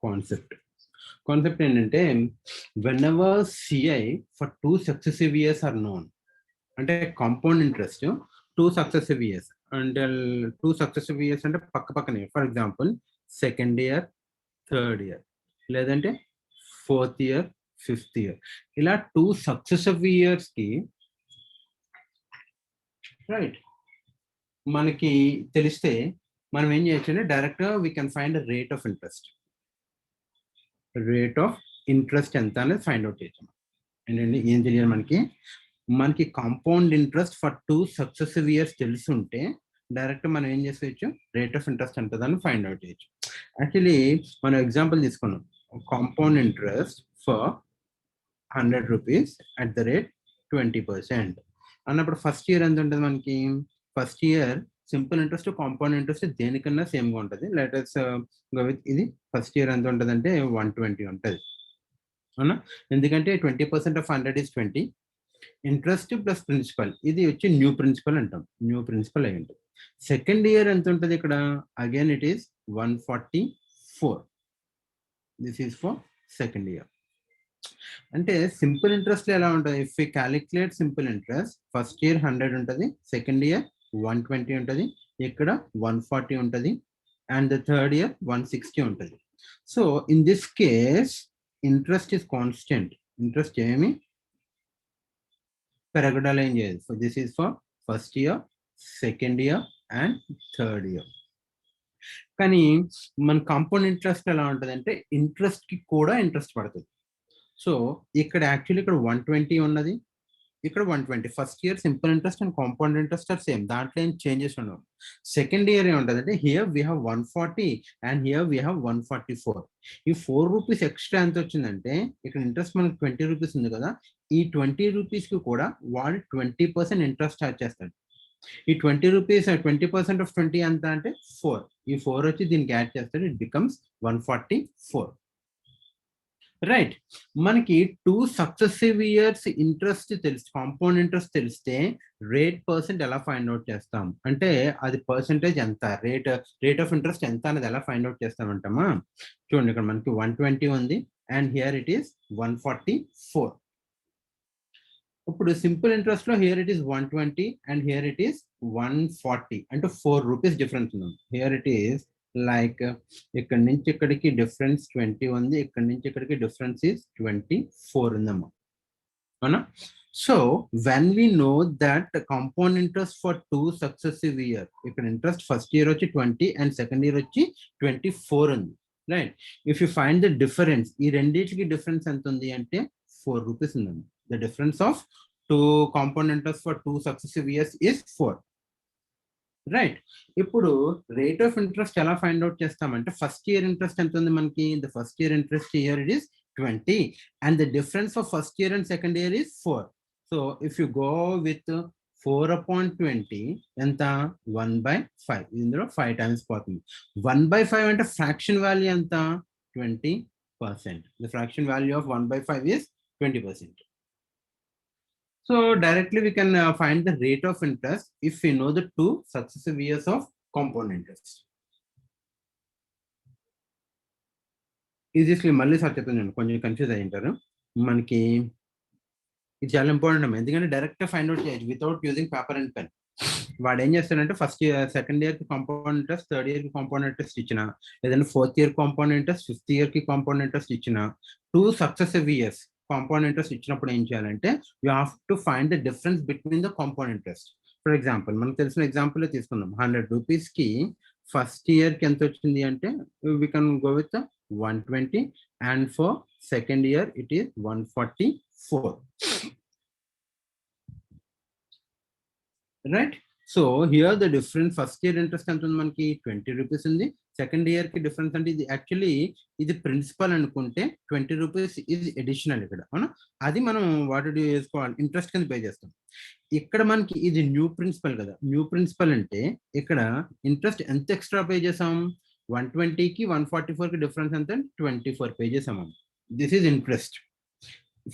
Concept ఏంటంటే whenever CI for 2 successive years are known, అంటే compound interest 2 successive years అంటే 2 successive years అంటే పక్కనే, for example second year, third year, లేదంటే fourth year, fifth year, ఇలా 2 successive years కి right మనకి తెలిస్తే మనం ఏం చేయొచ్చు అంటే direct we can find rate of interest ఎంత అనేది ఫైండ్ అవుట్ చేయొచ్చు. ఏంటంటే ఏం తెలియాలి మనకి compound interest for 2 successive years తెలుసుంటే డైరెక్ట్ మనం ఏం చేసుకోవచ్చు, రేట్ ఆఫ్ ఇంట్రెస్ట్ ఎంత దాన్ని ఫైండ్ అవుట్ చేయొచ్చు. యాక్చువల్లీ మనం ఎగ్జాంపుల్ తీసుకున్నాం, compound interest for 100 rupees at the rate 20% అన్నప్పుడు ఫస్ట్ ఇయర్ ఎంత ఉంటుంది మనకి? First year simple interest, compound interest దేనికన్నా సేమ్గా ఉంటుంది. లెటర్స్ ఇది ఫస్ట్ ఇయర్ ఎంత ఉంటుంది అంటే 120 ఉంటుంది, అవునా? ఎందుకంటే 20% of 100 is 20, interest plus principal, ఇది వచ్చి న్యూ ప్రిన్సిపల్ అంటాం, న్యూ ప్రిన్సిపల్ అయి ఉంటుంది. సెకండ్ ఇయర్ ఎంత ఉంటుంది ఇక్కడ? Again it is 144. This is for second year. అంటే సింపుల్ ఇంట్రెస్ట్ ఎలా ఉంటుంది? If you calculate simple interest, first year 100 ఉంటుంది, సెకండ్ ఇయర్ 120 ఉంటుంది, ఇక్కడ 140 ఉంటుంది, అండ్ ద థర్డ్ ఇయర్ 160 ఉంటుంది. So in this case interest is constant, interest ఏమి పెరగడాలు ఏం చేయదు. So this is for first year, second year and third year. కానీ మన కాంపౌండ్ ఇంట్రెస్ట్ ఎలా ఉంటుంది అంటే ఇంట్రెస్ట్ కి కూడా ఇంట్రెస్ట్ పడుతుంది. సో ఇక్కడ యాక్చువల్లీ ఇక్కడ 120 ఉన్నది, ఇక్కడ 120. First year simple interest and compound interest are same, దాంట్లో ఏం చేంజెస్ ఉండవు. సెకండ్ ఇయర్ ఏముంటుంది అంటే here we have 140 and here we have 144. ఈ 4 రూపీస్ ఎక్స్ట్రా ఎంత వచ్చిందంటే ఇక్కడ ఇంట్రెస్ట్ మనకు 20 రూపీస్ ఉంది కదా, ఈ 20 రూపీస్కి కూడా వాడు 20% ఇంట్రెస్ట్ ఛార్జ్ చేస్తాడు. ఈ 20 రూపీస్ 20% ఆఫ్ 20 ఎంత అంటే 4. ఈ 4 వచ్చి దీనికి యాడ్ చేస్తాడు, ఇట్ బికమ్స్ 144. రైట్. మనకి 2 successive years ఇంట్రెస్ట్ తెలిసి, కాంపౌండ్ ఇంట్రెస్ట్ తెలిస్తే రేట్ పర్సెంట్ ఎలా ఫైండ్ అవుట్ చేస్తాం అంటే అది పర్సెంటేజ్ ఎంత, రేట్ ఆఫ్ ఇంట్రెస్ట్ ఎంత అనేది ఎలా ఫైండ్ అవుట్ చేస్తామంటామా? చూడండి, ఇక్కడ మనకి 120 ఉంది అండ్ హియర్ ఇట్ ఈస్ 144. ఇప్పుడు సింపుల్ ఇంట్రెస్ట్ లో here it is 120 and here it is 140, అంటే 4 రూపీస్ డిఫరెన్స్ ఉంది. హియర్ ఇట్ ఈస్ లైక్ ఇక్కడ నుంచి ఇక్కడికి డిఫరెన్స్ 20 ఉంది, ఇక్కడ నుంచి ఇక్కడికి డిఫరెన్స్ ఇస్ 24 ఉందమ్మా, అవునా? So when we know that compound interest for 2 successive year, ఇక్కడ ఇంట్రెస్ట్ ఫస్ట్ ఇయర్ వచ్చి 20 అండ్ సెకండ్ ఇయర్ వచ్చి 24 ఉంది, right? If you find the difference, ఈ రెండింటికి డిఫరెన్స్ ఎంత ఉంది అంటే 4 రూపీస్ ఉందండి. The difference of 2 compound interest for 2 successive years is 4, right? ఇప్పుడు రేట్ ఆఫ్ ఇంట్రెస్ట్ ఎలా ఫైండ్ అవుట్ చేస్తామంటే ఫస్ట్ ఇయర్ ఇంట్రెస్ట్ ఎంత ఉంది మనకి? The first year interest year it is 20 and the difference of first year and second year is 4. So if you go with 4/20 ఎంత? 1/5. ఇందులో 5 times పోతుంది. 1/5 అంటే fraction value ఎంత? 20%. The fraction value of 1/5 is 20%. So directly we can find the rate of interest if we know the 2 successive years of compound interest. ఈజీస్లీ మళ్ళీ sir చెప్తాను, కొంచెం confuse అయ్యి ఉంటారు. మనకి ఇది చాలా ఇంపార్టెంట్, ఎందుకంటే డైరెక్ట్ ఫైండ్ అవుట్ చేయొచ్చు without using paper and pen. వాడు ఏం చేస్తాడంటే ఫస్ట్ ఇయర్, సెకండ్ ఇయర్ కి కాంపౌండ్ ఇంట్రెస్ట్, థర్డ్ ఇయర్ కి కాంపౌండ్ ఇంట్రెస్ట్ ఇచ్చిన, లేదంటే fourth year compound interest, fifth year కి కాంపౌండ్ ఇంట్రెస్ట్ ఇచ్చిన, 2 successive years కాంపౌండ్ ఇంట్రెస్ట్ ఇచ్చినప్పుడు ఏం చేయాలంటే you have to find the difference between the compound interest. For example మనకు తెలిసిన ఎగ్జాంపుల్ తీసుకుందాం. 100 రూపీస్ కి ఫస్ట్ ఇయర్ కి ఎంత వచ్చింది అంటే we can go with 120 and for second year it is 144, right? So here the difference, first year interest ఎంత ఉంది మనకి? 20 రూపీస్ ఉంది. సెకండ్ ఇయర్ కి డిఫరెన్స్ అంటే ఇది యాక్చువల్లీ ఇది ప్రిన్సిపల్ అనుకుంటే 20 రూపీస్ ఇది అడిషనల్ ఇక్కడ, అవునా? అది మనం వాటి వేసుకోవాలి, ఇంట్రెస్ట్ కింద పే చేస్తాం. ఇక్కడ మనకి ఇది న్యూ ప్రిన్సిపల్ కదా, న్యూ ప్రిన్సిపల్ అంటే ఇక్కడ ఇంట్రెస్ట్ ఎంత ఎక్స్ట్రా పే చేసాం? 120కి 144కి డిఫరెన్స్ ఎంత? 24 పే చేసాం. This is interest.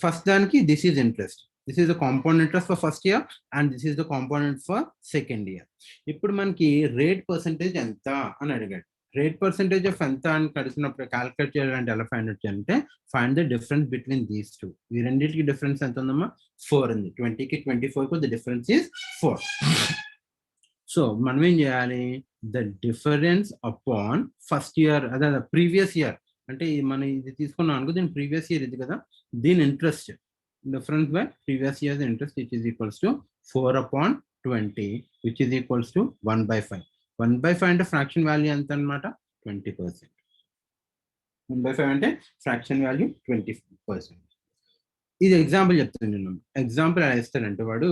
ఫస్ట్ దానికి this is interest. This is the compound interest for first year and this is the component for second year. ఇప్పుడు మనకి రేట్ పర్సెంటేజ్ ఎంత అని అడిగాడు. రేట్ పర్సెంటేజ్ ఆఫ్ ఎంత అని కలిసినప్పుడు క్యాలిక్యులేట్ చేయాలంటే ఎలా ఫైండ్ అవుట్ చేయాలంటే find the difference between these two. ఈ రెండింటికి డిఫరెన్స్ ఎంత ఉందమ్మా? 4 ఉంది. 20కి 24కు ద డిఫరెన్స్ ఈస్ 4. సో మనం ఏం చేయాలి? The difference upon first year, అదే ప్రీవియస్ ఇయర్, అంటే మనం ఇది తీసుకున్నాం అనుకో, దీని ప్రీవియస్ ఇయర్ ఇది కదా, దీని interest difference by previous year interest which is equals to 4/20 which is equals to 1/5. 1/5 అంటే ఫ్రాక్షన్ వాల్యూ ఎంత అనమాట? 20%. 1/5 అంటే ఫ్రాక్షన్ వాల్యూ 20%. ఇది ఎగ్జాంపుల్ చెప్తాను నేను. ఎగ్జాంపుల్ ఎలా ఇస్తానంటే వాడు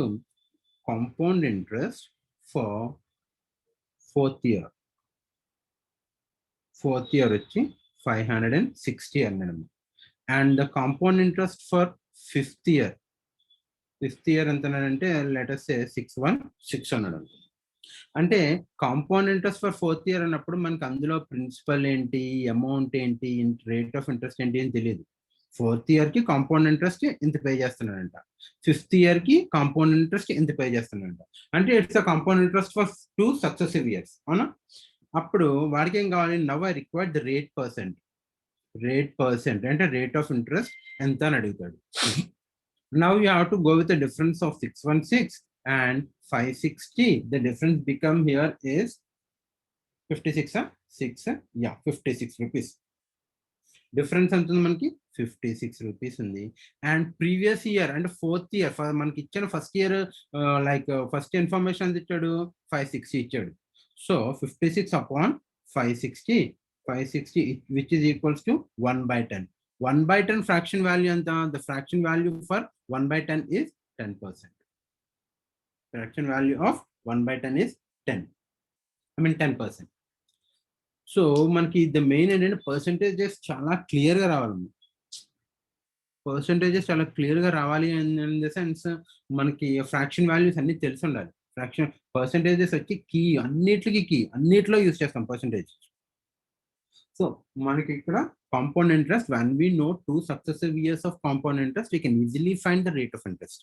compound interest for fourth year వచ్చి 560 అన్నాడు. And the compound interest for fifth year ఎంతనంటే లెటర్స్ 616 అన్నాడు. అంటే compound interest for fourth year అన్నప్పుడు మనకి అందులో ప్రిన్సిపల్ ఏంటి, అమౌంట్ ఏంటి, రేట్ ఆఫ్ ఇంట్రెస్ట్ ఏంటి అని తెలియదు. ఫోర్త్ ఇయర్ కి కాంపౌండ్ ఇంట్రెస్ట్ ఇంత పే చేస్తున్నాడంట, ఫిఫ్త్ ఇయర్ కి కాంపౌండ్ ఇంట్రెస్ట్ ఇంత పే చేస్తున్నాడంట. అంటే it's a compound interest for 2 successive years, అవునా? అప్పుడు వాడికి ఏం కావాలి? Now I require the rate percent అంటే రేట్ ఆఫ్ ఇంట్రెస్ట్ ఎంత అని అడుగుతాడు. Now you have to go with the difference of 616 and 560. The difference become here is 56 56 rupees. Difference ఎంత ఉంది మనకి? 56 రూపీస్ ఉంది. అండ్ ప్రీవియస్ ఇయర్ అంటే ఫోర్త్ ఇయర్ మనకి ఇచ్చిన first year like first information ఎంత ఇచ్చాడు? 560 ఇచ్చాడు. So 56/560 which is equals to 1/10. 1/10 fraction value ఎంత? The fraction value for 1/10 is 10%. Fraction value of 1/10 is 10. I mean 10%. So మనకి ద మెయిన్ ఏంటంటే percentages చాలా క్లియర్గా రావాలి. ఇన్ ద సెన్స్ మనకి ఫ్రాక్షన్ వాల్యూస్ అన్ని తెలిసి ఉండాలి. ఫ్రాక్షన్ పర్సెంటేజెస్ వచ్చి అన్నిట్లో యూజ్ చేస్తాం పర్సెంటేజ్. సో మనకి ఇక్కడ compound interest, when we know 2 successive years of compound interest, we can easily find the rate of interest.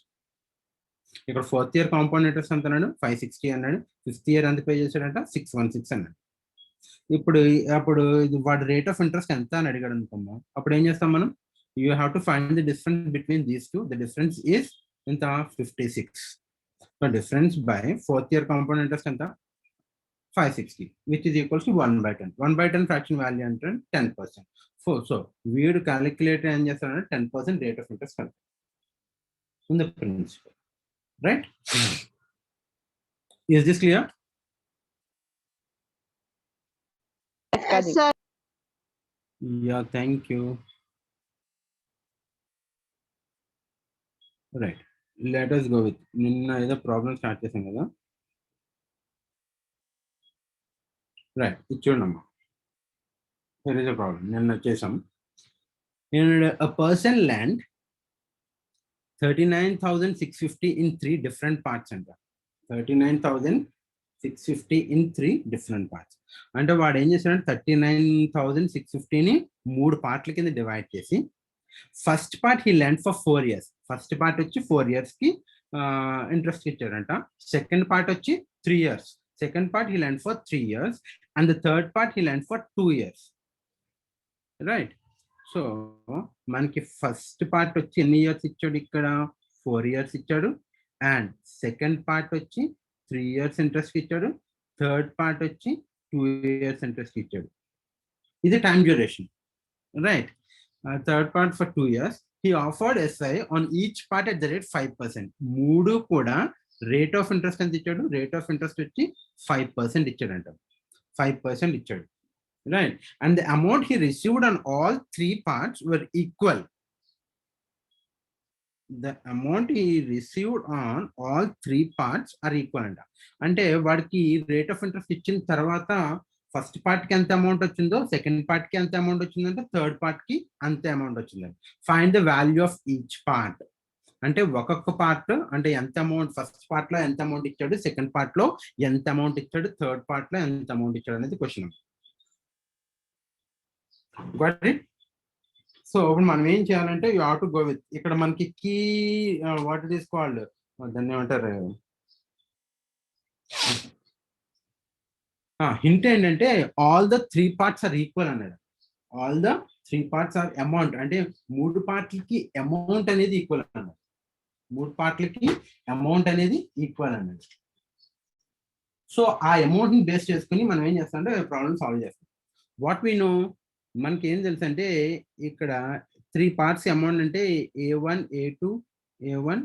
ఇక్కడ ఫోర్త్ ఇయర్ కాంపౌండ్ ఇంట్రెస్ట్ ఎంత అన్నాడు? 560 అన్నాడు. ఫిఫ్త్ ఇయర్ ఎంత పే చేశాడంట? 616 అన్నాడు. అప్పుడు వాడు రేట్ ఆఫ్ ఇంట్రెస్ట్ ఎంత అని అడిగాడు అనుకున్నాం. అప్పుడు ఏం చేస్తాం మనం? You have to find the difference between these two. The difference is ఎంత? 56. So difference by fourth year compound interest ఎంత? 560 which is equals to 1/10. 1/10 fraction value అంటే 10%. సో వీడు క్యాలిక్యులేటర్ ఏం చేస్తాడంటే 10% రేట్ ఆఫ్ ఇంట్రెస్ట్ ఉంది principal. Right? Is this clear? Yes, sir. Yeah, thank you. Right. Let us go with నిన్న ఏదో problem start చేసాం కదా. రైట్, ఇది చూడమ్మా. There is a problem. నిన్న చేసాం. A person lent 39,650 in 3 different parts అంట. 39,650 in 3 different parts. అంటే వాడు ఏం చేశాడంటే 39,650ని 3 పార్ట్ల కింద డివైడ్ చేసి first part he lend for 4 years. First part వచ్చి 4 years కి ఇంట్రెస్ట్ ఇచ్చాడంట. సెకండ్ పార్ట్ వచ్చి 3 years. Second part he lend for 3 years and the third part he lend for 2 years. Right. So మనకి ఫస్ట్ పార్ట్ వచ్చి ఎన్ని years ఇచ్చాడు? ఇక్కడ 4 years ఇచ్చాడు. And second part వచ్చి 3 years ఇంట్రెస్ట్ ఇచ్చాడు. థర్డ్ పార్ట్ వచ్చి 2 years ఇంట్రెస్ట్ ఇచ్చాడు. ఇది time duration. Right. Third part for 2 years. He offered SI on each part at the rate 5%. మూడు కూడా రేట్ ఆఫ్ ఇంట్రెస్ట్ ఎంత ఇచ్చాడు? రేట్ ఆఫ్ ఇంట్రెస్ట్ వచ్చి 5% ఇచ్చాడంట. 5% ఇచ్చాడు. Right, and the amount he received on all 3 parts were equal. The amount he received on all 3 parts are equal anta. అంటే వాడికి rate of interest ఇచ్చిన తర్వాత ఫస్ట్ పార్ట్ కి ఎంత అమౌంట్ వచ్చిందో సెకండ్ పార్ట్ కి ఎంత అమౌంట్ వచ్చిందంటే థర్డ్ పార్ట్ కి అంతే అమౌంట్ వచ్చిందండి. Find the value of each part. అంటే ఒక్కొక్క పార్ట్ అంటే ఎంత అమౌంట్, ఫస్ట్ పార్ట్ లో ఎంత అమౌంట్ ఇచ్చాడు, సెకండ్ పార్ట్ లో ఎంత అమౌంట్ ఇచ్చాడు, థర్డ్ పార్ట్ లో ఎంత అమౌంట్ ఇచ్చాడు అనేది క్వశ్చన్. Got it? సో ఇప్పుడు మనం ఏం చేయాలంటే you have to go with, ఇక్కడ మనకి key what it is called, దాన్ని ఏమంటారు, హింట్ ఏంటంటే all the 3 parts are equal అన్నాడు. All the 3 parts are amount, అంటే 3 పార్ట్లకి అమౌంట్ అనేది ఈక్వల్ అన్నాడు. 3 పార్ట్లకి అమౌంట్ అనేది ఈక్వల్ అన్నాడు. సో ఆ అమౌంట్ ని బేస్ చేసుకుని మనం ఏం చేస్తాం అంటే ప్రాబ్లమ్ సాల్వ్ చేస్తాం. వాట్ వీ నో, మనకి ఏం తెలుసు అంటే ఇక్కడ 3 parts అమౌంట్ అంటే A1 A2 A1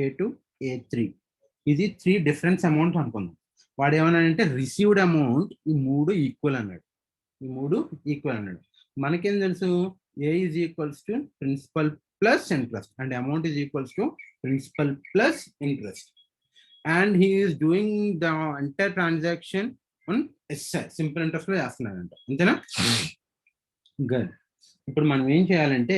A2 A3, ఇది 3 డిఫరెన్స్ అమౌంట్ అనుకుందాం. వాడు ఏమన్నాడంటే రిసీవ్డ్ అమౌంట్ ఈ 3 ఈక్వల్ అన్నాడు. ఈ 3 ఈక్వల్ అన్నాడు. మనకేం తెలుసు, A is equals to principal plus interest and amount is equals to principal plus interest, and he is doing the entire transaction on SI simple interest లో చేస్తున్నాడంట. అంతేనా? గుడ్. ఇప్పుడు మనం ఏం చేయాలంటే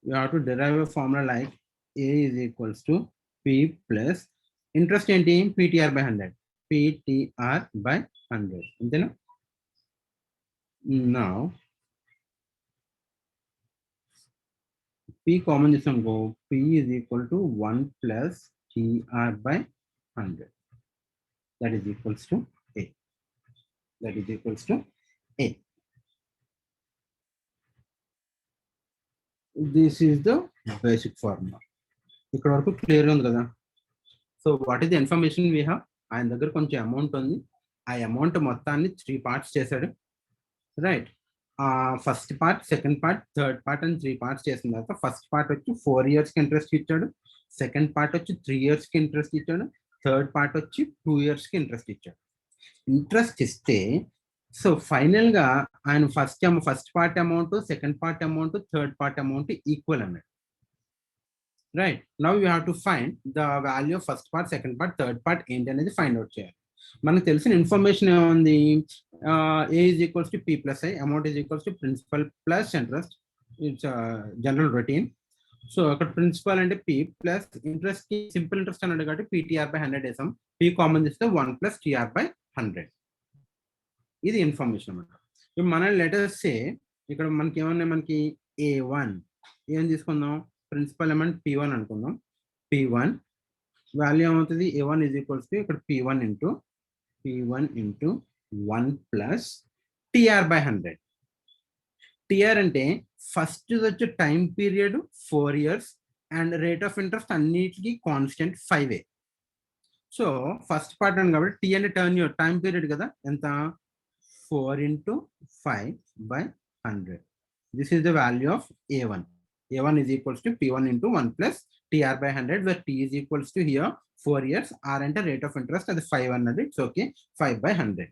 you have to derive a formula like A is equals to P plus interest ఏంటి, PTR by 100, PTR by 100. అంతేనా? Now P common తీసుకుంకో, P is equal to 1 plus TR by 100, that is equals to A, that is equals to A. This is the basic formula. ఇక్కడ వరకు clear ఉంది కదా? So what is the information we have? ఆయన దగ్గర కొంచెం amount ఉంది, ఆ amount మొత్తాన్ని 3 parts చేశాడు, right? First part, second part, third part అని 3 parts చేసిన తర్వాత ఫస్ట్ పార్ట్ వచ్చి 4 years కి ఇంట్రెస్ట్ ఇచ్చాడు, సెకండ్ పార్ట్ వచ్చి 3 years కి ఇంట్రెస్ట్ ఇచ్చాడు, థర్డ్ పార్ట్ వచ్చి 2 years కి ఇంట్రెస్ట్ ఇచ్చాడు. ఇంట్రెస్ట్ ఇస్తే సో ఫైనల్ గా ఆయన first part amount, second part amount, third part amount equal అన్నాడు, right? Now you have to find the value of first part, second part, third part ఏంటి అనేది find out చేయాలి. మనకు తెలిసిన ఇన్ఫర్మేషన్ ఏముంది, A is equals to P plus I, amount is equals to principal plus interest. It's general routine. So అక్కడ principal అంటే P plus interest కి simple interest అన్నాడు కాబట్టి PTR by 100 వేసాం, P కామన్ ఇస్తే 1 plus TR by 100. ఇది information అన్నమాట. ఇప్పుడు మన లెటర్స్ సే ఇక్కడ మనకి ఏమన్నా, మనకి A1 ఏం తీసుకుందాం, ప్రిన్సిపల్ అమౌంట్ P1 అనుకుందాం. P1 వాల్యూ ఏమవుతుంది, A1 is equals to ఇక్కడ P1 into 1 plus TR by 100. TR అంటే ఫస్ట్ వచ్చే time period 4 years and rate of interest అన్నిటికీ constant 5A. So first part అని కాబట్టి T అంటే టర్న్ యూర్ టైం పీరియడ్ కదా, ఎంత 4 into 5 by 100. This is the value of A1. A1 is equals to P1 into 1 plus TR by 100, where T is equals to here 4 years, R అంటే rate of interest అది 5 అన్నది, it's okay, 5 by 100.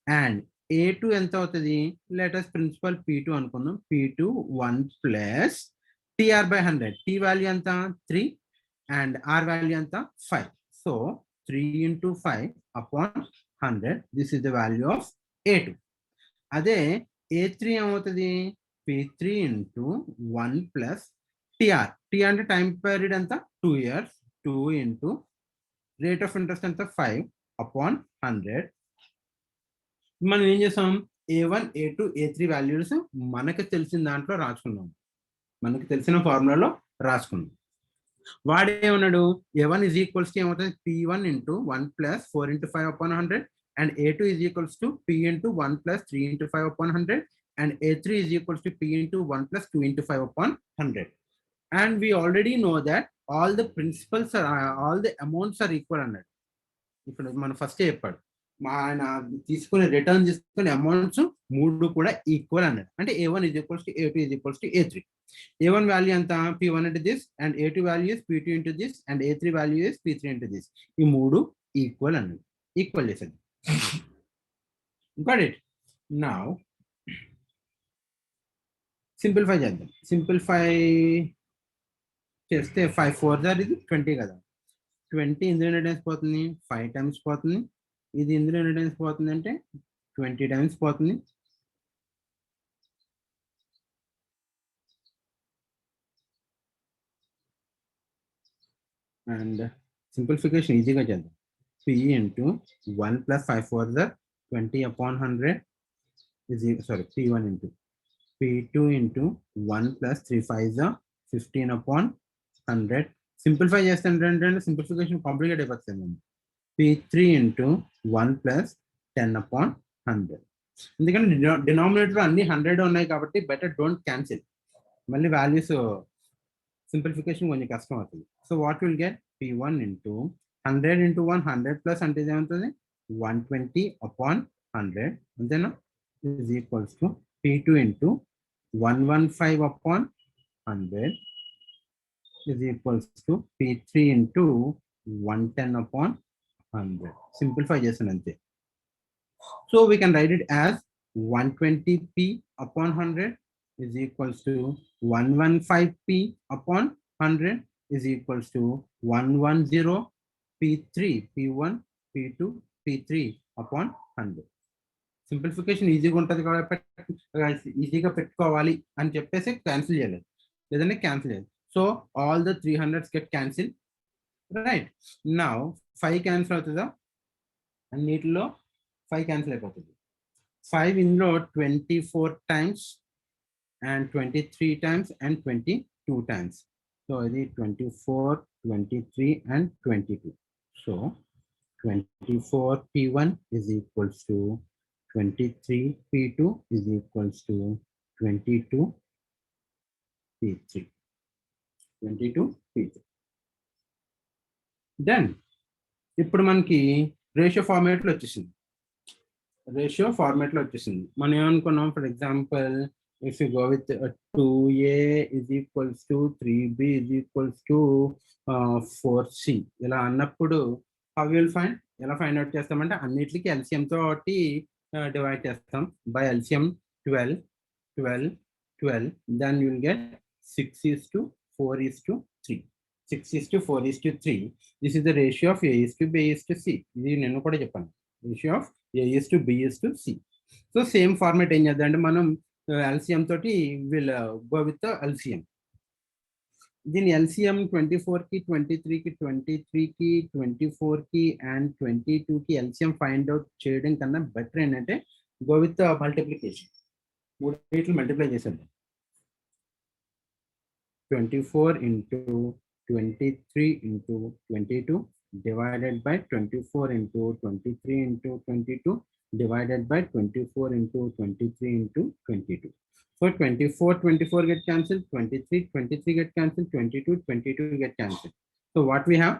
And A2 ఎంత అవుతుంది, letters principal P2 అనుకుందాం, P2 1 plus TR by 100. T value ఎంత 3 and R value ఎంత 5. So 3 into 5 upon 100, this is the value of A2. అదే A3 ఏమవుతుంది, P3 into 1 plus TR. T అంటే time period ఎంత 2 years, 2 into rate of interest ఎంత 5 upon 100. మనం ఏం చేసాం, A1 A2 A3 వాల్యూస్ మనకు తెలిసిన దాంట్లో రాసుకున్నాం, మనకు తెలిసిన ఫార్ములాలో రాసుకున్నాం. వాడేమన్నాడు, A1 is equals to ఏమవుతుంది, P1 into 1 plus 4 into 5 upon 100, and A2 is equals to P into 1 plus 3 into 5 upon 100, and A3 is equals to P into 1 plus 2 into 5 upon 100. And we already know that all the principals are, all the amounts are equal అన్నాడు. ఇప్పుడు మనం first చెప్పాడు, ఆయన తీసుకునే return తీసుకునే amounts 3 కూడా equal అన్నాడు. అంటే A1 is equals to A2 is equals to A3. A1 value ఎంత, P1 into this, and A2 value is P2 into this, and A3 value is P3 into this. ఈ 3 equal అన్నాడు, equal చేసేది. Got it? Now simplify చేద్దాం. Simplify చేస్తే 5 4 ఇది 20 కదా, 20 ఇందులో ఎన్ని టైమ్స్ పోతుంది, 5 times పోతుంది. ఇది ఇందులో ఎన్ని టైమ్స్ పోతుంది అంటే 20 times పోతుంది. అండ్ సింప్లిఫికేషన్ ఈజీగా చేద్దాం. P into 1 plus 5 4 20 upon 100 is sorry P1 into P2 into 1 plus 3 5 15 upon 100. Simplify చేస్తే సింప్లిఫికేషన్ కాంప్లికేట్ అయిపోతుంది. P3 into 1 plus 10 upon 100. ఎందుకంటే డినామినేటర్ అన్ని 100 ఉన్నాయి కాబట్టి బెటర్ డోంట్ క్యాన్సిల్. మళ్ళీ వాల్యూస్ సింప్లిఫికేషన్ కొంచెం కష్టం అవుతుంది. So what will get P1 into 100 into 100 plus అంటే ఏమవుతుంది 120 upon 100 అంతేనా is equals to P2 into 115 upon 100 is equals to P3 into 110 upon 100. Simplify చేసాను అంతే. So we can write it as 120p upon 100 is equals to 115p upon 100 is equals to 110 p3 p1 p2 p3 upon 100. Simplification ఈజీగా ఉంటుంది కాబట్టి ఈజీగా పెట్టుకోవాలి అని చెప్పేసి cancel చేయలేదు, లేదంటే క్యాన్సిల్ చేయాలి. So all the 300s get cancel, right. Now 5 cancel అవుతుందా, అన్నిటిలో 5 క్యాన్సిల్ అయిపోతుంది. 5 ఇందులో 24 times and 23 times and 22 times. So ఇది 24, 23 and 22. So 24 P1 is equals to 23 P2 is equals to 22 P3. 22 P3. Then ఇప్పుడు మనకి రేషియో ఫార్మాట్లో వచ్చేసింది. మనం ఏమనుకున్నాం, for example if you go with 2a is equals to 3b is equals to 4c ఇలా అన్నప్పుడు how you will find, ఎలా find out చేస్తామంటే అన్నిటికి LCM తోటి డివైడ్ చేస్తాం. By LCM 12 12 12 then you will get 6:4:3. 6:4:3. This is the ratio of A is to B is to C. ఇది నేను కూడా చెప్పాను, ratio of A is to B is to C. So same format ఏం చేద్దాం అంటే మనం LCM తోటి will go with LCM. దీని LCM 24కి 23కి 23కి 24కి అండ్ 22కి LCM ఫైండ్ అవుట్ చేయడం కన్నా బెటర్ ఏంటంటే గో విత్ మల్టిప్లికేషన్. 3 మల్టిప్లై చేసేద్దాం. 24 into 23 into 22 divided by 24 into 23 into 22 divided by 24 into 23 into 22. So 24 get cancelled, 23 get cancelled, 22 get cancelled. So what we have,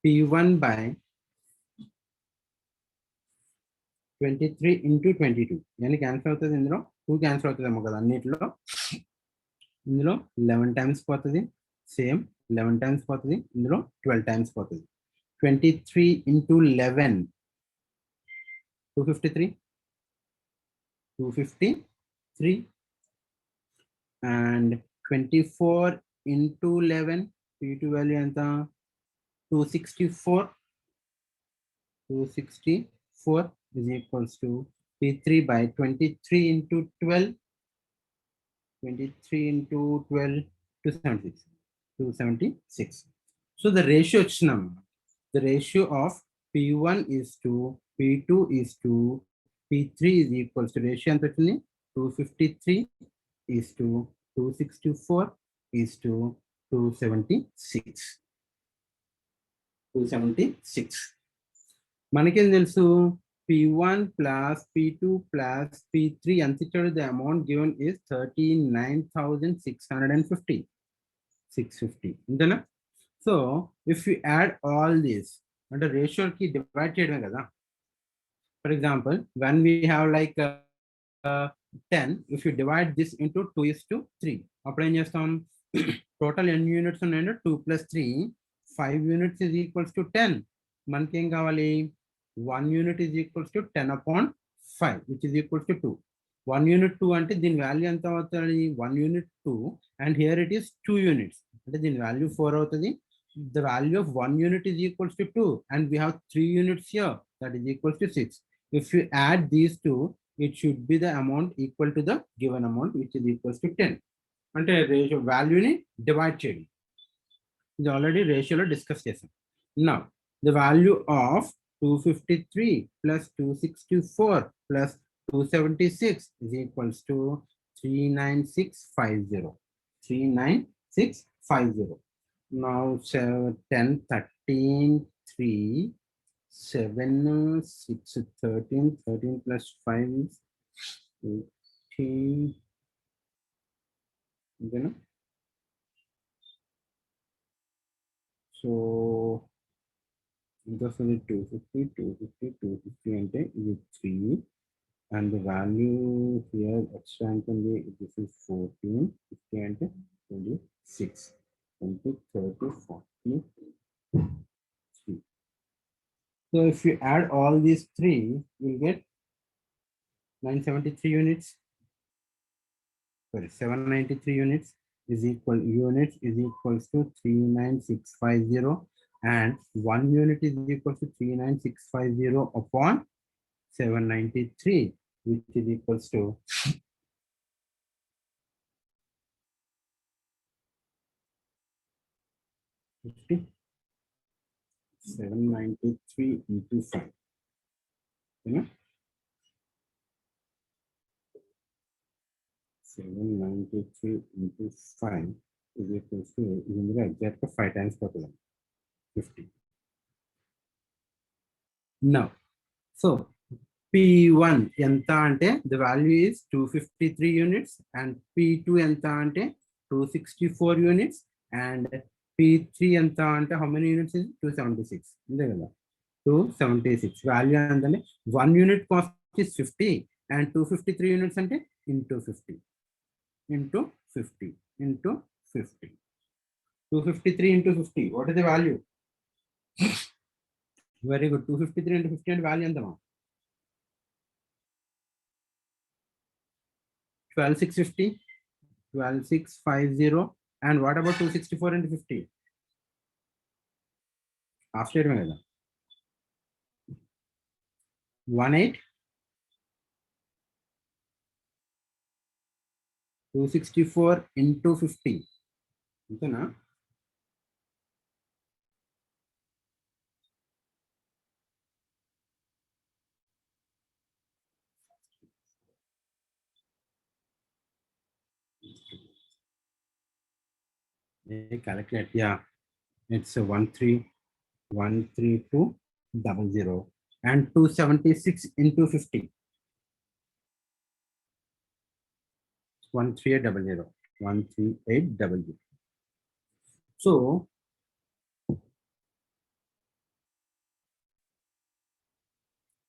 P1 by 23 into 22 yani cancel అవుతుంది. ఇందులో 2 cancel అవుతుందేమో కదా అన్నిటిలో. ఇందులో 11 times పోతుంది, same 11 times పోతుంది. ఇందులో 12 times పోతుంది. 23 into 11 253 and 24 into 11 P2 value ఎంత 264 is equals to P3 by 23 into 12 23 into 12 276. So the ratio వచ్చినాం, the ratio of P1 is to P2 is to P3 is equals to ratio ఎంత వచ్చింది 253 is to 264 is to 276. మనకేం తెలుసు, P1 plus P2 plus P3 ఎంత ఇచ్చాడు, the amount given is 39,650. 650 అంతేనా. So if you add all this అంటే రేషియోకి divide చేయడమే కదా. For example when we have like 10, if you divide this into 2:3 అప్పుడు ఏం చేస్తాం, టోటల్ ఎన్ని యూనిట్స్ ఉన్నాయంటే 2 plus 3 5 units is equals to 10. మనకి ఏం కావాలి, 1 unit is equals to 10 upon 5 which is equals to 2. 1 unit 2 అంటే దీని వాల్యూ ఎంత అవుతుంది, 1 unit 2 and here it is 2 units అంటే దీని వాల్యూ 4 అవుతుంది. The value of 1 unit is equals to 2 and we have 3 units here, that is equals to 6. If you add these two, it should be the amount equal to the given amount which is equals to 10. అంటే ratio వాల్యూని divide చేయండి. ఇది already రేషియోలో discuss చేసాం. Now the value of 253 plus 264 plus 276 is equals to 39650. 39650. Now 10, 13, 3, 7, 6, 13, 13 plus 5 is 18. You know? So, this is 250, 250, 250, and is 3. And the value here extra entity, this is 14, 50 and 26, 20, 30, 40, 3. So if you add all these three, you'll get 973 units. Sorry, 793 units is equals to 39650, and 1 unit is equal to 39650 upon 793, which is equals to 50. 793 into 5. You know? 793 into 5 is equals to exact 5 times 50. Now, so P1 enta ante the value is 253 units, and P2 enta ante 264 units, and P3 enta ante how many units is 276. 276 value and 1 unit cost is 50, and 253 units ante into 50 into 50 into 50. 253 into 50. What is the value? Very good. 253 into 50 and value and 12,650, 12,650. And what about 264 into 50? Half statement. 18. 264 into 50. Okay, na? Calculate. Yeah, it's a 1313200 and 276 into 50. 13800. 13800. So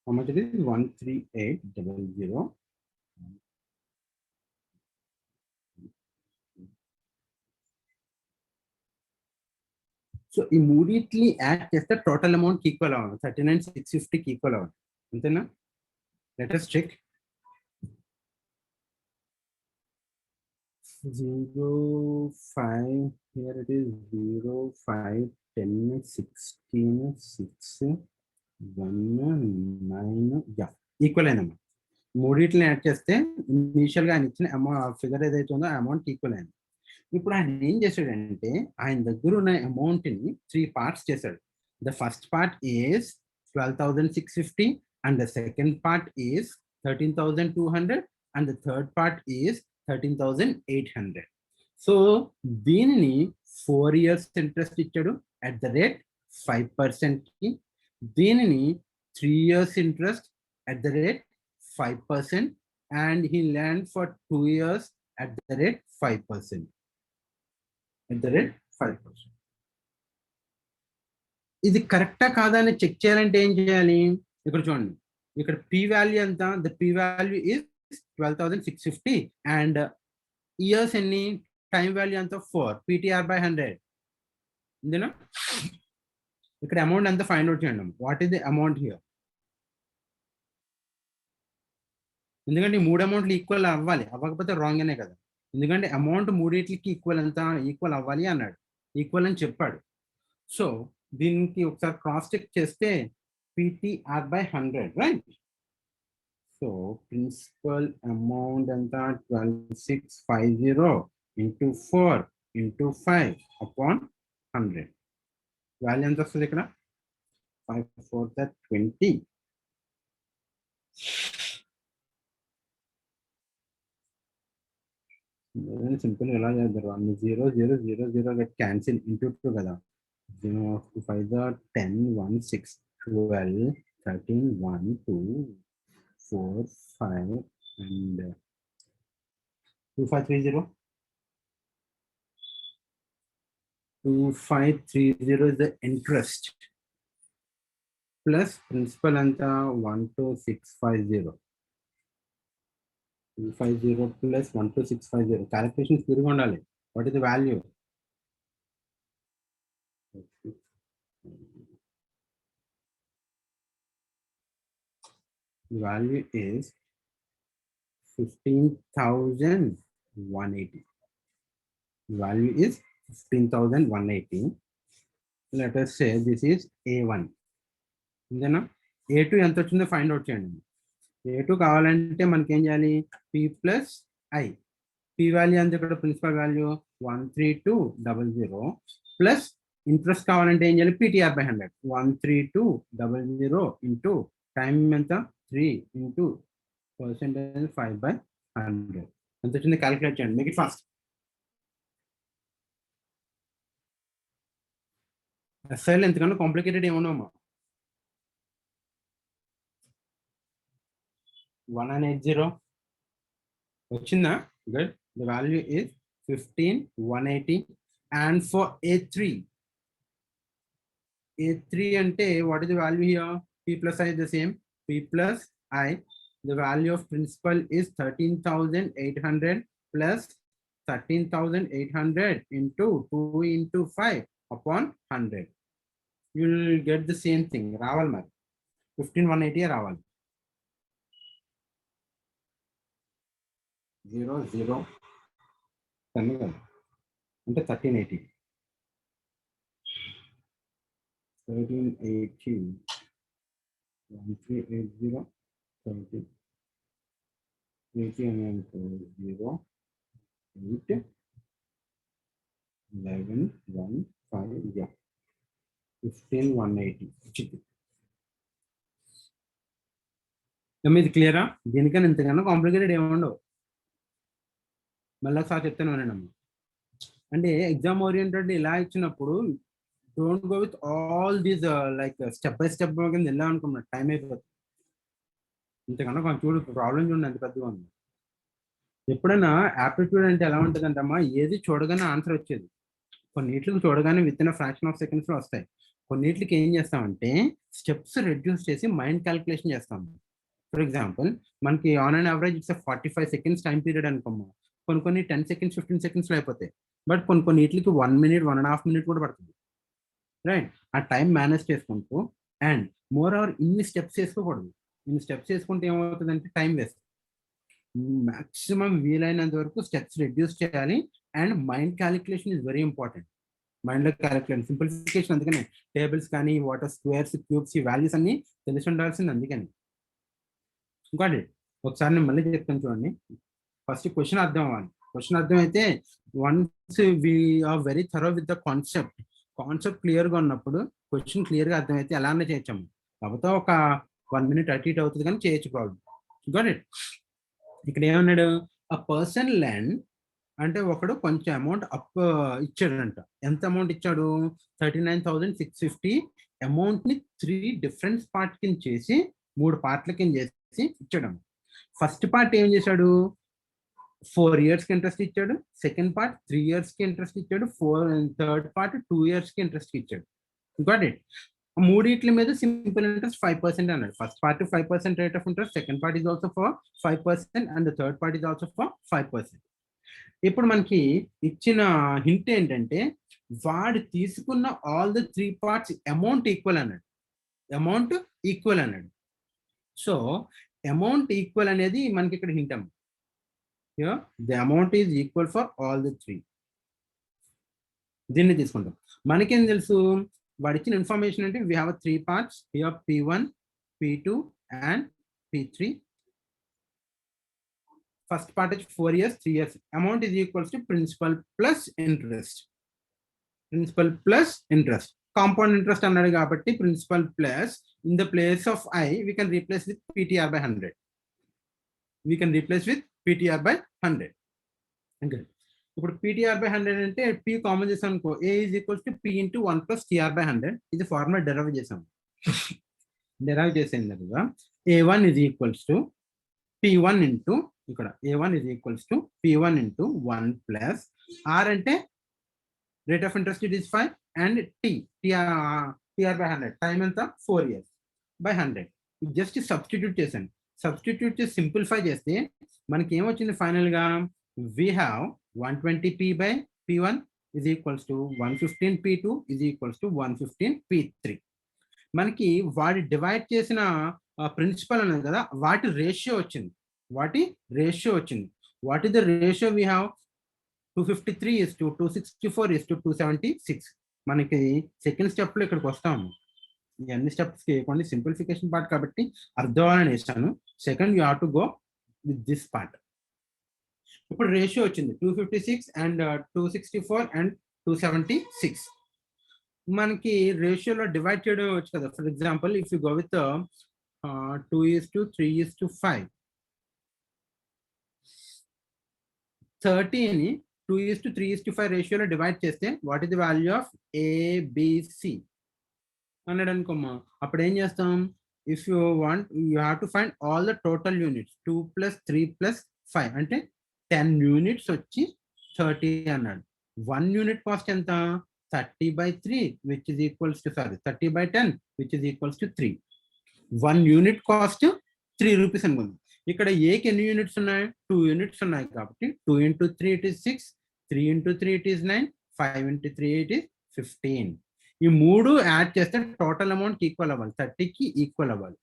how much it is? 13800. So immediately add just the total amount equal amount 39,650 equal amount. Let us check. 0, 5, here it is 0, 5, 10, 16, 6, 1, 9, yeah, equal amount. మూడిట్లని add చేస్తే initial గా ఆయన ఇచ్చిన amount figure ఏదైతే ఉందో ఆ amount equal అయింది. ఇప్పుడు ఆయన ఏం చేశాడంటే ఆయన దగ్గర ఉన్న అమౌంట్ ని 3 parts చేశాడు. The first part is 12,650 and the second part is 13,200 and the third part is 13,800. So దీనిని 4 years ఇంట్రెస్ట్ ఇచ్చాడు అట్ ద రేట్ 5% కి. దీనిని 3 years interest at the rate 5%, and he lent for 2 years at the rate 5%. At the rate 5%. ఇది కరెక్టా కాదా అని check చేయాలంటే ఏం చేయాలి? ఇక్కడ చూడండి, ఇక్కడ పి వాల్యూ ఎంత? The P value is 12,650 and years ఎన్ని? టైం వాల్యూ ఎంత? 4. PTR by 100. ఇందులో ఇక్కడ అమౌంట్ ఎంత ఫైండ్ అవుట్ చేయండి. What is the amount here? ఎందుకంటే 3 అమౌంట్లు ఈక్వల్ అవ్వాలి, అవ్వకపోతే రాంగ్ అనే కదా. ఎందుకంటే అమౌంట్ మూడింటికి ఈక్వల్ ఎంత? ఈక్వల్ అవ్వాలి అన్నాడు, ఈక్వల్ అని చెప్పాడు. సో దీనికి ఒకసారి క్రాస్ చెక్ చేస్తే PTR by 100, right? So principal amount ఎంత? 12,650 ఇంటూ 4 ఇంటూ 5 అపాన్ 100. వాల్యూ ఎంత వస్తుంది ఇక్కడ? 5 4 20. సింపుల్ ఎలా చేద్దారు? 0 0 0 0 గెట్ క్యాన్సిల్ ఇంటూ 2 కదా. 0 5 10 1 6 12, 13, 1, 2, 4, 5, and 2530. 2530 is the interest plus principal anta 12650. 250 plus 12650. Calculation తిరిగి ఉండాలి. What is the value? The value is 15,180. The value is 15,180. Let us say this is A1. Then A2 ఎంత వచ్చిందో find out చేయండి. A2 కావాలంటే మనకి ఏం చేయాలి? P plus I. P value అంత ఇక్కడ ప్రిన్సిపల్ వాల్యూ 13200 ప్లస్ ఇంట్రెస్ట్ కావాలంటే ఏం చేయాలి? PTR by 100. 13200 ఇంటూ టైం ఎంత 3 ఇంటూ పర్సెంటేజ్ 5/100. ఎంత వచ్చింది? క్యాలిక్యులేట్ చేయండి. Make it fast. ఎస్ఐల్ ఎంతకన్నా కాంప్లికేటెడ్ ఏమన్నామా? 1980 వచ్చిందా? Good. The value is 15,180. And for A3 అంటే what is the value here? P plus I is the same. P plus I, the value of principal is 13,800 plus 13,800 into 2 into 5 upon 100. You will get the same thing. రావాలి మరి 15,180 రావాలి. 0 0 10 అంటే 1380. 1380 1380 1380 and 0 8 11 1 5 yeah 15,180 వచ్చింది. ఇది క్లియరా? దీనికన్నా ఇంతకన్నా complicated ఏముండవు. మళ్ళీ ఒకసారి చెప్తాను వినండి. అంటే ఎగ్జామ్ ఓరియంటెడ్ ఇలా ఇచ్చినప్పుడు don't go with all these like step by step కింద వెళ్ళాం అనుకున్నా టైం అయిపోతుంది. ఇంతకన్నా కొంచెం చూడు ప్రాబ్లం చూడండి ఎంత పెద్దగా ఉంది. ఎప్పుడైనా యాప్టిట్యూడ్ అంటే ఎలా ఉంటుంది అంటమ్మా, ఏది చూడగానే ఆన్సర్ వచ్చేది. కొన్నిట్లకి చూడగానే within fraction of seconds లో వస్తాయి. కొన్నిట్లకి ఏం చేస్తామంటే స్టెప్స్ రెడ్యూస్ చేసి మైండ్ క్యాలిక్యులేషన్ చేస్తాం. ఫర్ ఎగ్జాంపుల్ మనకి on and average it's 45 seconds time period అనుకోమ్మా. కొన్ని 10 seconds 15 seconds లో అయిపోతాయి. బట్ కొన్ని వీటికి 1 minute 1.5 minutes కూడా పడుతుంది. రైట్? ఆ టైం మేనేజ్ చేసుకుంటూ అండ్ మోర్ ఓవర్ ఇన్ని స్టెప్స్ వేసుకోకూడదు. ఇన్ని స్టెప్స్ వేసుకుంటే ఏమవుతుందంటే టైం వేస్ట్. మాక్సిమం వీలైనంత వరకు స్టెప్స్ రెడ్యూస్ చేయాలి. And mind calculation is very important. మైండ్లో క్యాలిక్యులేషన్ సింప్లిఫికేషన్. అందుకని టేబుల్స్ కానీ వాటర్ స్క్వేర్స్ క్యూబ్స్ ఈ వాల్యూస్ అన్ని తెలిసి ఉండాల్సింది. అందుకని ఇంకోటి ఒకసారి నేను మళ్ళీ చెప్తాను చూడండి. ఫస్ట్ క్వశ్చన్ అర్థం అవ్వాలి. క్వశ్చన్ అర్థం అయితే once we are very thorough with the concept క్లియర్గా ఉన్నప్పుడు క్వశ్చన్ క్లియర్గా అర్థమైతే ఎలానే చేయొచ్చాము. కాకపోతే ఒక 1 minute అటు ఇటు అవుతుంది కానీ చేయొచ్చు ప్రాబ్లం. Got it? ఇక్కడ ఏమన్నాడు? అ పర్సన్ లెండ్ అంటే ఒకడు కొంచెం అమౌంట్ అప్ ఇచ్చాడంట. ఎంత అమౌంట్ ఇచ్చాడు? 39,650. అమౌంట్ని 3 different పార్ట్ కింద చేసి 3 పార్ట్ల కింద చేసి ఇచ్చాడు. ఫస్ట్ పార్ట్ ఏం చేశాడు? 4 years ఇంట్రెస్ట్ ఇచ్చాడు. సెకండ్ పార్ట్ 3 years ఇంట్రెస్ట్ ఇచ్చాడు. థర్డ్ పార్ట్ 2 years ఇంట్రెస్ట్ ఇచ్చాడు. Got it? మూడిట్ల మీద సింపుల్ ఇంట్రెస్ట్ 5% అన్నాడు. First part 5% rate of interest, second part is also for 5% and third part is also for 5%. ఇప్పుడు మనకి ఇచ్చిన హింట్ ఏంటంటే వాడు తీసుకున్న all the 3 parts amount equal అన్నాడు. అమౌంట్ ఈక్వల్ అన్నాడు. సో అమౌంట్ ఈక్వల్ అనేది మనకి ఇక్కడ హింట్ అమ్మ. Here the amount is equal for all the 3. దీన్ని తీసుకుంటాం. మనకేం తెలుసు? వాడు ఇచ్చిన ఇన్ఫర్మేషన్ అంటే we have 3 parts here, P1, P2 and P3. First part వచ్చి 4 years 3 years. Amount is equals to principal plus interest. Principal plus interest. Compound interest అన్నాడు కాబట్టి principal plus in the place of I we can replace with PTR by 100. We can replace with PTR by 100. Okay. ఇప్పుడు PTR by 100 అంటే P common చేసాం అనుకో, A is equals to P into 1 plus TR by 100. ఇది formula derive చేసాం. Derive చేసిన తర్వాత A1 is equals to P1 into ఇక్కడ A1 is equals to P1 into 1 plus R అంటే rate of interest it is 5 and TR by 100 time ఎంత 4 years by 100 just substitute చేశాను. Substitute చేసి simplify చేస్తే మనకి ఏమొచ్చింది ఫైనల్ గా we have 120p by P1 is equals to 115 P2 is equals to 115 P3. మనకి వాడి డివైడ్ చేసిన ప్రిన్సిపల్ అన్నది కదా, వాటి రేషియో వచ్చింది. What is the ratio we have 253 is to 264 is to 276. మనకి సెకండ్ స్టెప్ లో ఇక్కడికి వస్తాము. ఈ అన్ని స్టెప్స్ కి కొన్ని సింప్లిఫికేషన్ పార్ట్ కాబట్టి అర్థం అవ్వాలని ఇస్తాను. Second you have to go with this part. ఇప్పుడు రేషియో వచ్చింది 256 అండ్ 264 అండ్ 276. మనకి రేషియోలో డివైడ్ చేయడం వచ్చు కదా. For example if you go with 2:3:5, 30ని 2:3:5 రేషియోలో డివైడ్ చేస్తే what is the value of ABC అన్నాడు అనుకోమ్మా. అప్పుడు ఏం చేస్తాం, if you want you have to find all the total units 2 + 3 + 5 అంటే 10 యూనిట్స్ వచ్చి 30 అన్నాడు. 1 యూనిట్ కాస్ట్ ఎంత 30/3 which is equals to 30/10 which is equals to 3. 1 unit cost 3 rupees అనుకుంది. ఇక్కడ ఏకి ఎన్ని యూనిట్స్ ఉన్నాయి 2 యూనిట్స్ ఉన్నాయి కాబట్టి 2 into 3 it is 6, 3 into 3 it is 9, 5 into 3 it is 15. ఈ మూడు యాడ్ చేస్తే టోటల్ అమౌంట్ ఈక్వల్ అవ్వాలి, 30కి ఈక్వల్ అవ్వాలి.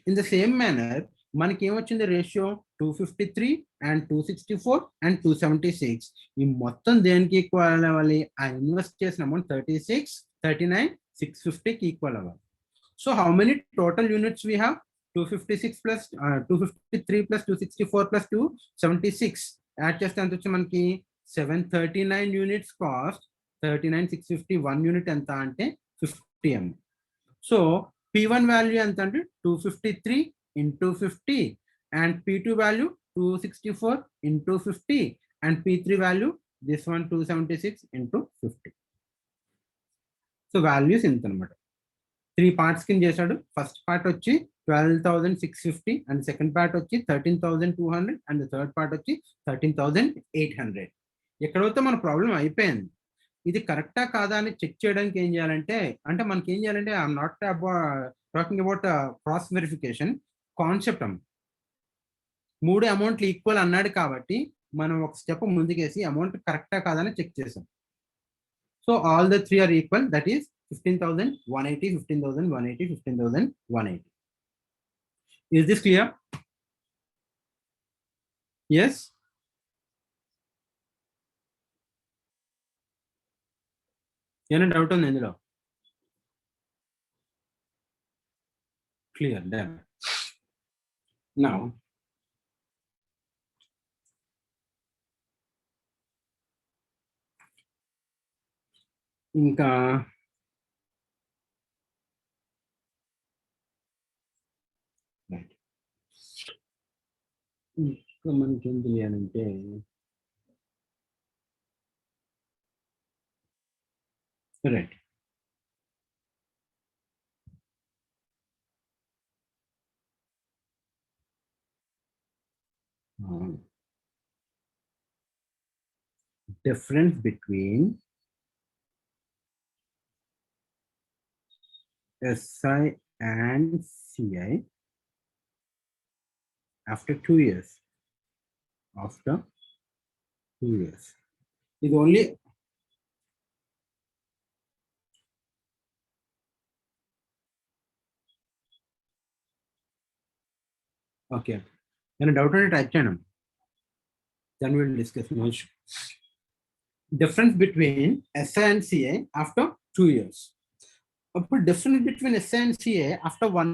ఇన్ ద సేమ్ మేనర్ మనకి ఏమొచ్చింది రేషియో 253 అండ్ 264 అండ్ 276. ఈ మొత్తం దేనికి ఈక్వల్ అవ్వాలి, ఆ ఇన్వెస్ట్ చేసిన అమౌంట్ 36, 39, 650కి ఈక్వల్ అవ్వాలి. So how many total units we have 256 plus 253 plus 264 plus 276 add చేస్తే ఎంత వచ్చి మనకి 739 యూనిట్స్ కాస్ట్ 39,650. 1 యూనిట్ ఎంత అంటే 50 m. సో P1 వాల్యూ ఎంత అంటే 253 into 50 and P2 value 264 into 50 and P3 value this one 276 into 50. So values ఇంత అనమాట. 3 పార్ట్స్ కింద చేశాడు. ఫస్ట్ పార్ట్ వచ్చి 12,650 అండ్ సెకండ్ పార్ట్ వచ్చి 13,200 అండ్ థర్డ్ పార్ట్ వచ్చి 13,800. ఎక్కడైతే మన ప్రాబ్లం అయిపోయింది. ఇది కరెక్టా కాదా అని చెక్ చేయడానికి ఏం చేయాలంటే, మనకి ఏం చేయాలంటే I'm not talking about cross verification concept. 3 అమౌంట్లు ఈక్వల్ అన్నాడు కాబట్టి మనం ఒక స్టెప్ ముందుకేసి అమౌంట్ కరెక్టా కాదా అని చెక్ చేసాం. So all the 3 are equal, that is 15,180, 15,180, 15,180. Is this clear? Yes? ఏమైనా డౌట్ ఉంది ఇందులో? Clear, done. Now ఇంకా మనకి ఏం తెలియాలంటే right, difference between SI and CI after 2 years. After 2 years. It only okay. Any doubt on it? Type channel. Then we will discuss more. Difference between SI and CA after 2 years. But difference between SI and CA after 1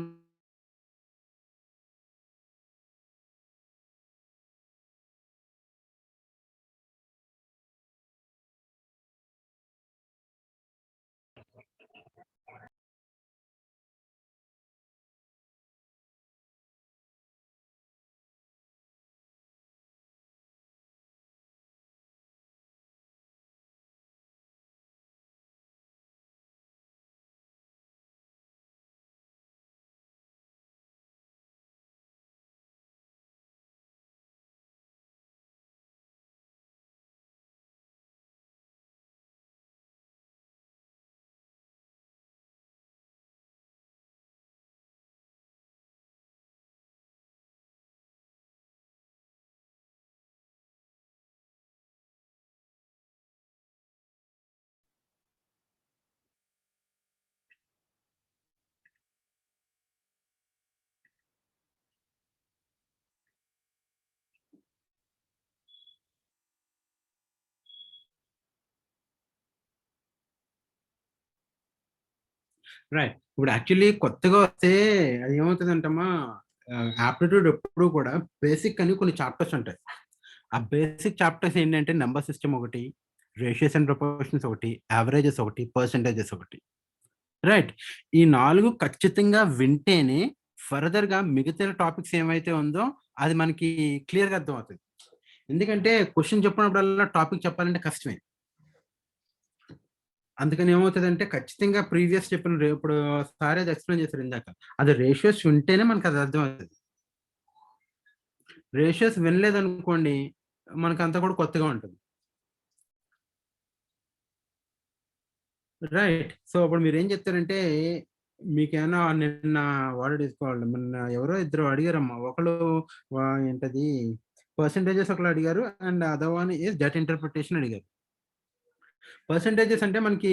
right. ఇప్పుడు actually కొత్తగా వస్తే అది ఏమవుతుందంటమ్మా, aptitude ఎప్పుడు కూడా basic అని కొన్ని chapters ఉంటాయి. ఆ బేసిక్ చాప్టర్స్ ఏంటంటే నెంబర్ సిస్టమ్ ఒకటి, రేషియోస్ అండ్ ప్రపోర్షన్స్ ఒకటి, యావరేజెస్ ఒకటి, పర్సెంటేజెస్ ఒకటి. రైట్. ఈ 4 ఖచ్చితంగా వింటేనే ఫర్దర్‌గా మిగతా టాపిక్స్ ఏమైతే ఉందో అది మనకి క్లియర్‌గా అర్థమవుతది. ఎందుకంటే క్వెషన్ చెప్పినప్పుడల్లా టాపిక్ చెప్పాలంటే కష్టమే. అందుకని ఏమవుతదంటే ఖచ్చితంగా ప్రీవియస్ చెప్పిన ఇప్పుడు సార్ అది ఎక్స్‌ప్లెయిన్ చేశారు ఇందాక. అది రేషియోస్ వింటేనే మనకు అది అర్థమవుతది. రేషియోస్ వినలేదనుకోండి మనకంతా కూడా కొత్తగా ఉంటది. రైట్. సో, అప్పుడు మీరేం చెప్తారంటే, మీకేమన్నా నిన్న వాట్ ఇట్ ఈస్ కాల్డ్ మొన్న ఎవరో ఇద్దరు అడిగారమ్మా. ఒకళ్ళు ఏంటది పర్సెంటేజెస్ ఒకళ్ళు అడిగారు. And other one is data interpretation అడిగారు. పర్సెంటేజెస్ అంటే మనకి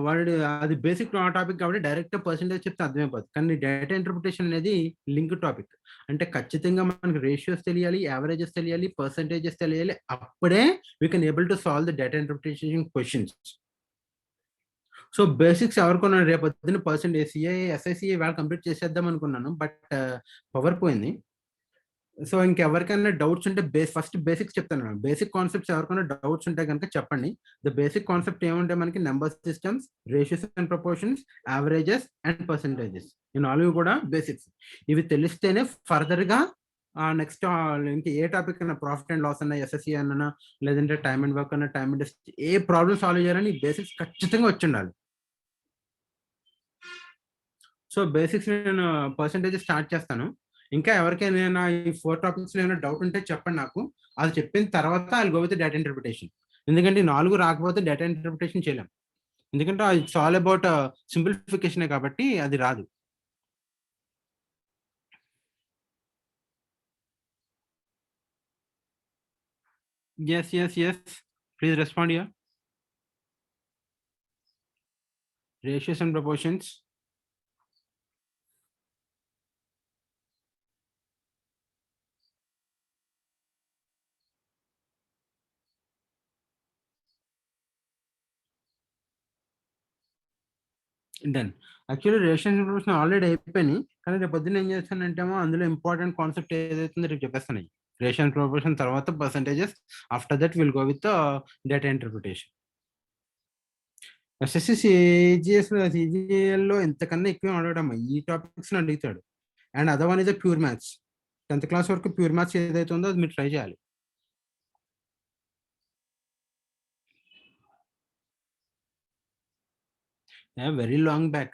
వాడు అది బేసిక్ టాపిక్ కాబట్టి డైరెక్ట్ పర్సెంటేజ్ చెప్తే అర్థమైపోద్ది. కానీ డేటా ఇంటర్ప్రిటేషన్ అనేది లింక్ టాపిక్. అంటే ఖచ్చితంగా మనకి రేషియోస్ తెలియాలి, యావరేజెస్ తెలియాలి, పర్సెంటేజెస్ తెలియాలి. అప్పుడే we can able to solve the data interpretation questions. So, basics ఎవరికొన్నా రేపొద్దున్న పర్సెంటేజ్ సీఏ, ఎస్ఐసీఏ ఇవాళ కంప్లీట్ చేసేద్దాం అనుకున్నాను. బట్ పవర్ పోయింది. సో, ఇంకెవరికైనా డౌట్స్ ఉంటే ఫస్ట్ బేసిక్స్ చెప్తాను. బేసిక్ కాన్సెప్ట్స్ ఎవరికైనా డౌట్స్ ఉంటే గనుక చెప్పండి. ద బేసిక్ కాన్సెప్ట్ ఏముంటాయి మనకి number systems, ratios and proportions, averages and percentages. ఈ 4 కూడా బేసిక్స్. ఇవి తెలిస్తేనే ఫర్దర్‌గా నెక్స్ట్ ఇంక ఏ టాపిక్ అన్నా ప్రాఫిట్ అండ్ లాస్ అన్నా, ఎస్ఎస్‌సి అన్నా, లేదంటే టైమ్ అండ్ వర్క్ అన్నా, time and A problem solve చేయాలని ఈ బేసిక్స్ ఖచ్చితంగా వచ్చుండాలి. సో, బేసిక్స్ నేను పర్సెంటేజెస్ స్టార్ట్ చేస్తాను. ఇంకా ఎవరికైనా ఈ 4 టాపిక్స్‌లో ఏమైనా డౌట్ ఉంటే చెప్పండి నాకు. అది చెప్పిన తర్వాత I will go with data interpretation. ఎందుకంటే ఈ 4 రాకపోతే డేటా ఇంటర్ప్రిటేషన్ చేయలేం. ఎందుకంటే ఇట్స్ ఆల్ అబౌట్ సింప్లిఫికేషనే కాబట్టి అది రాదు. Yes. Yes. Yes. Please respond here. Ratios and proportions. Done. Actually ratios and proportion already అయిపోయినాయి. కానీ రేపు పొద్దున్న ఏం చేస్తానంటేమో అందులో ఇంపార్టెంట్ కాన్సెప్ట్ ఏదైతే ఉందో రేపు చెప్పేస్తాను. రేషియో అండ్ ప్రపోర్షన్ తర్వాత percentages. After that will go with data interpretation. SSC సీజీఎల్‌లో ఇంతకన్నా ఎక్కువేం అడగడమ్మా. ఈ టాపిక్స్‌ని అడుగుతాడు. And other one is pure maths. 10థ్ క్లాస్ వరకు ప్యూర్ మ్యాథ్స్ ఏదైతే ఉందో అది మీరు ట్రై చేయాలి. Very long back.